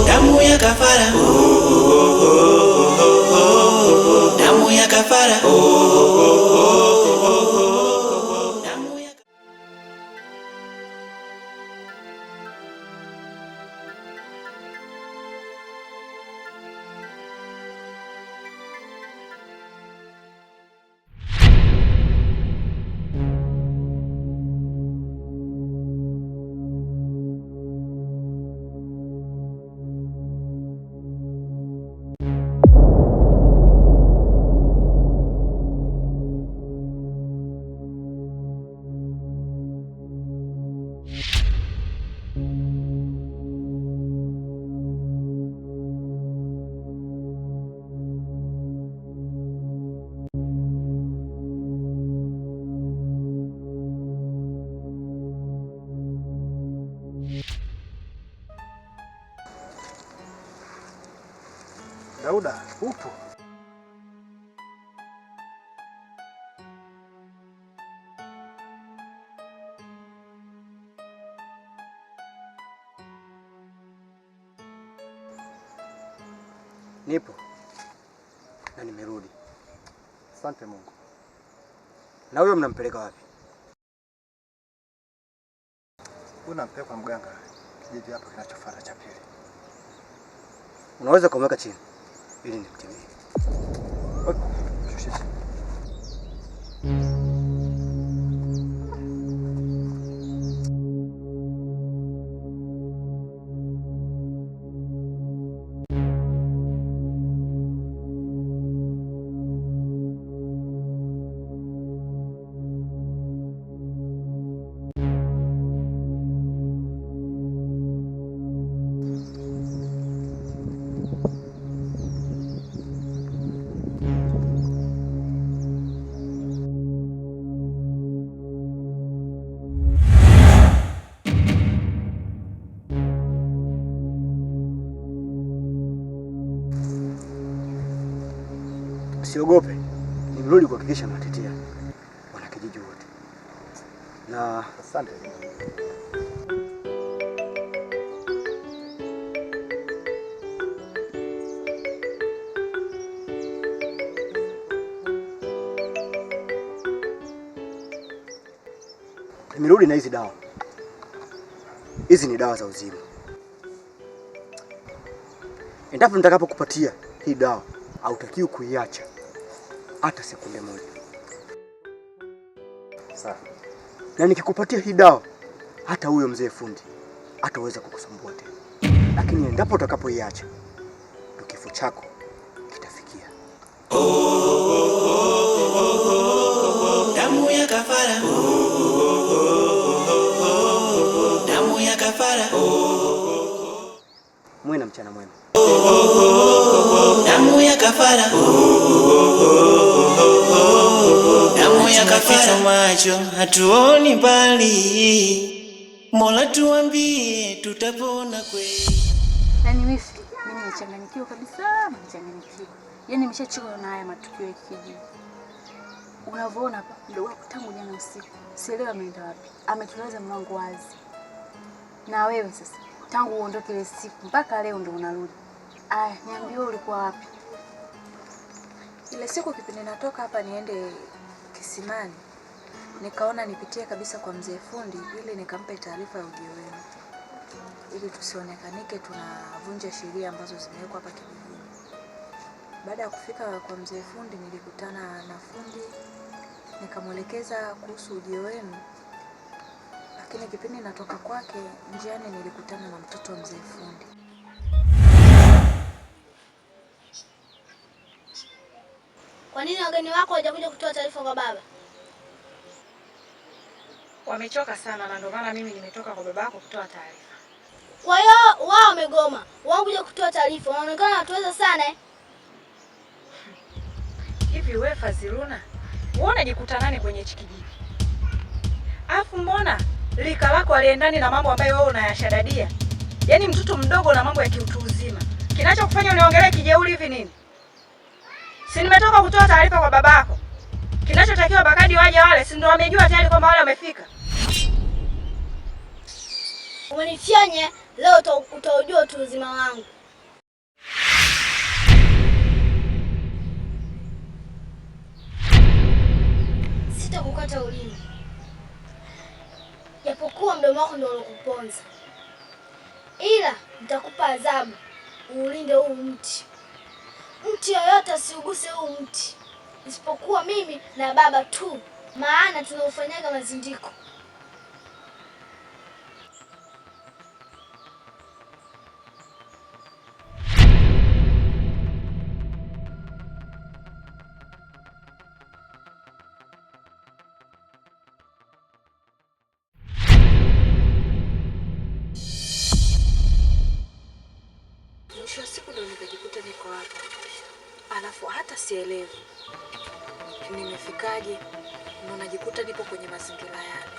Damu ya kafara, damu ya kafara, damu ya Dauda, upo? Nipo na nimerudi. Asante Mungu. Na huyo mnampeleka wapi? Unampeleka kwa mganga kijiji hapo kinachofuata cha pili. Unaweza kumweka chini ili nimtimie. Shusha. Usiogope. Nimerudi kuhakikisha natetea wanakijiji wote. Na asante. nimerudi na hizi dawa. Hizi ni dawa za uzima. Endapo nitakapokupatia hii dawa, hautakiwi kuiacha hata sekunde moja. Sawa. Na nikikupatia hii dawa, hata huyo mzee fundi hataweza kukusumbua tena. Lakini endapo utakapoiacha, kifo chako kitafikia. Damu ya kafara, damu ya kafara, Muwe na mchana mwema. damu ya kafara, damu ya kafara. Macho hatuoni mbali, Mola tuambie tutapona kweli. Yaani mimi nimechanganyikiwa kabisa, nimechanganyikiwa. Yaani nimeshachoka na haya matukio ya kijiji. Unavyoona hapa, mdogo wako tangu jana usiku, sielewi ameenda wapi. Ametulaza mlango wazi. Na wewe sasa, tangu uondoke ile siku mpaka leo ndo unarudi. Aya, niambie ulikuwa wapi? Ile siku kipindi natoka hapa niende kisimani, nikaona nipitie kabisa kwa mzee fundi ili nikampe taarifa ya ujio wenu, ili tusionekanike tunavunja sheria ambazo zimewekwa hapa kijijini. Baada ya kufika kwa mzee fundi nilikutana na fundi, nikamwelekeza kuhusu ujio wenu. Lakini kipindi natoka kwake njiani nilikutana na mtoto wa mzee fundi. Kwa nini wageni wako hawajakuja kutoa taarifa kwa baba? Wamechoka sana na ndio maana mimi nimetoka kwa babako kutoa taarifa. Kwa hiyo wao wamegoma. Wao kuja kutoa taarifa. Wanaonekana watuweza sana eh. Hivi wewe Faziluna, wewe unajikuta nani kwenye hichi kijiji? Alafu mbona lika lako aliendani na mambo ambayo wewe unayashadadia? Yaani mtoto mdogo na mambo ya kiutu uzima. Kinachokufanya uniongelee kijeuri hivi nini? Si nimetoka kutoa taarifa kwa babako. Kinachotakiwa Bakadi waje wale, si ndio wamejua tayari kwamba wale wamefika. Umenifyonye, leo utaujua utu uzima wangu. Sitakukata ulimi. Japokuwa mdomo wako ndio unakuponza. Ila nitakupa adhabu. Ulinde huu mti. Mti yoyote asiuguse huu mti. Isipokuwa mimi na baba tu. Maana tunaufanyaga mazindiko. Mwisho wa siku ndo nikajikuta niko hapa. Alafu hata sielewi nimefikaje, na najikuta nipo kwenye mazingira yale.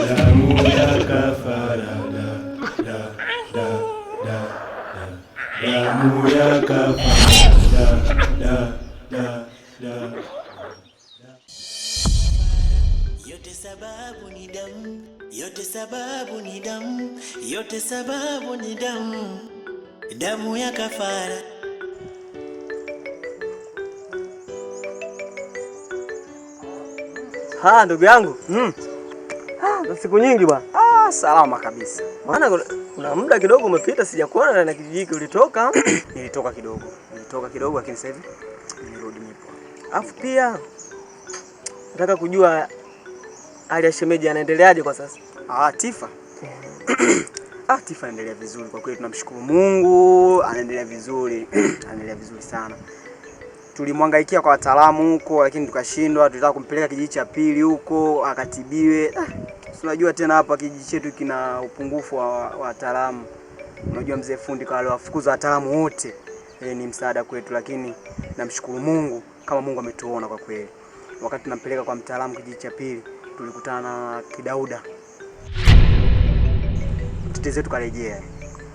Damu ya kafara, damu ya kafara, yote sababu ni damu, yote sababu ni damu, yote sababu ni damu, damu ya kafara. Ndugu yangu. Na siku nyingi bwana. Salama kabisa. Maana kuna muda kidogo umepita sijakuona na kijiji ulitoka. Nilitoka kidogo lakini sasa hivi nimerudi nipo. Alafu pia nataka kujua hali ya shemeji anaendeleaje kwa sasa? Tifa. Tifa anaendelea vizuri kwa kweli, tunamshukuru Mungu, anaendelea vizuri. Anaendelea vizuri sana. Tulimhangaikia kwa wataalamu huko lakini tukashindwa, tulitaka kumpeleka kijiji cha pili huko akatibiwe. Unajua tena hapa kijiji chetu kina upungufu wa wataalamu. Unajua mzee fundi kwa aliwafukuza wataalamu wote. Ni msaada kwetu, lakini namshukuru Mungu kama Mungu ametuona kwa kweli. Wakati tunampeleka kwa mtaalamu kijiji cha pili, tulikutana na Kidauda. Mtetezi wetu karejea.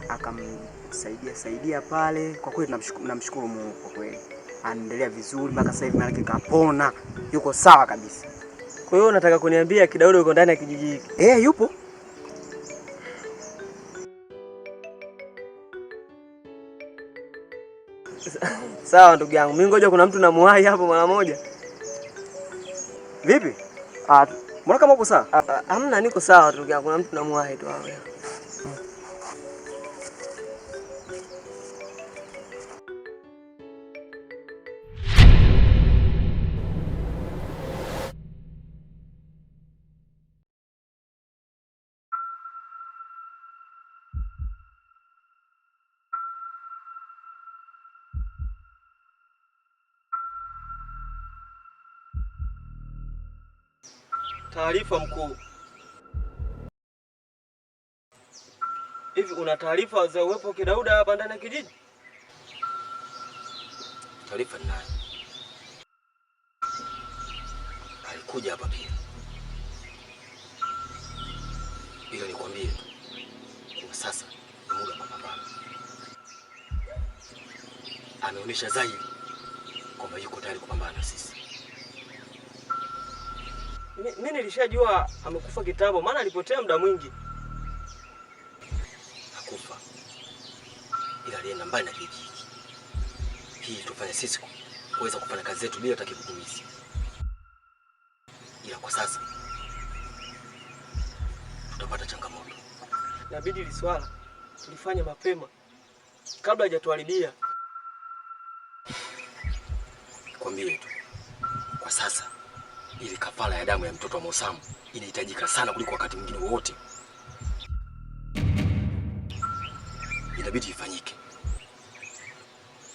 Akamsaidia pale. Kwa kweli namshukuru Mungu kwa kweli. Anaendelea vizuri mpaka sasa hivi, maana kapona. Yuko sawa kabisa. Kwa hiyo nataka kuniambia Kidauda yuko ndani ya kijiji hiki? Yupo. Sawa ndugu yangu. Mimi ngoja kuna mtu namuhai hapo mara moja. Vipi? Mbona kama upo sawa? Hamna, niko sawa ndugu yangu. Kuna mtu namuhai tu hapo. Taarifa mkuu. Hivi una taarifa za uwepo wa Kidauda hapa ndani ya kijiji? Taarifa ninayo. Alikuja hapa pia. Ila nikwambie tu, kwa sasa ni muda wa mapambano. Ameonyesha zaidi kwamba yuko tayari kupambana na sisi. Mimi nilishajua amekufa kitambo, maana alipotea muda mwingi. Hakufa, ila alienda mbali na kijiji. Hii tufanye sisi kuweza kufanya kazi zetu bila takikutumizi. Ila kwa sasa tutapata changamoto. Inabidi li swala tulifanya mapema kabla hajatuharibia. Kwambie tu, kwa sasa ili kafara ya damu ya mtoto wa Mosamu inahitajika sana kuliko wakati mwingine wote. Inabidi ifanyike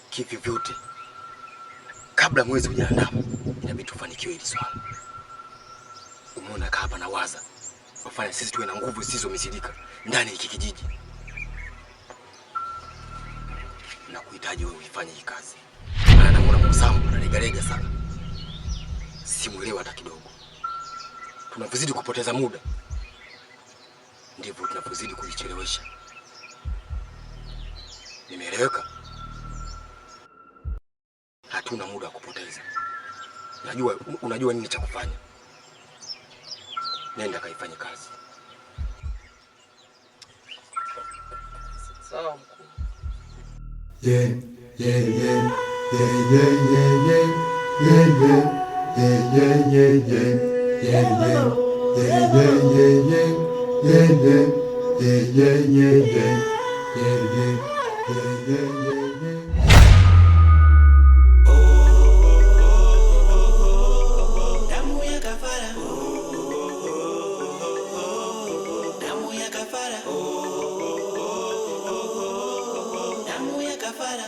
kivi vyote kabla mwezi hujaandama. Inabidi tufanikiwe hili swala. Umeona hapa na waza wafanya sisi tuwe na nguvu zisizomithilika ndani ya kijiji. Na kuhitaji wewe uifanye hii kazi. Maana namuona Mosamu analegalega sana. Simuelewa hata kidogo. Tunapozidi kupoteza muda ndivyo tunapozidi kujichelewesha. Nimeeleweka? Hatuna muda wa kupoteza. Unajua nini cha kufanya. Nenda kaifanye kazi. Sawa mkuu. Yeah, yeah, yeah, yeah, yeah, yeah, yeah, yeah, yeah, yeah, yeah, yeah, yeah, yeah, yeah, yeah. Damu ya kafara, damu ya kafara, damu ya kafara.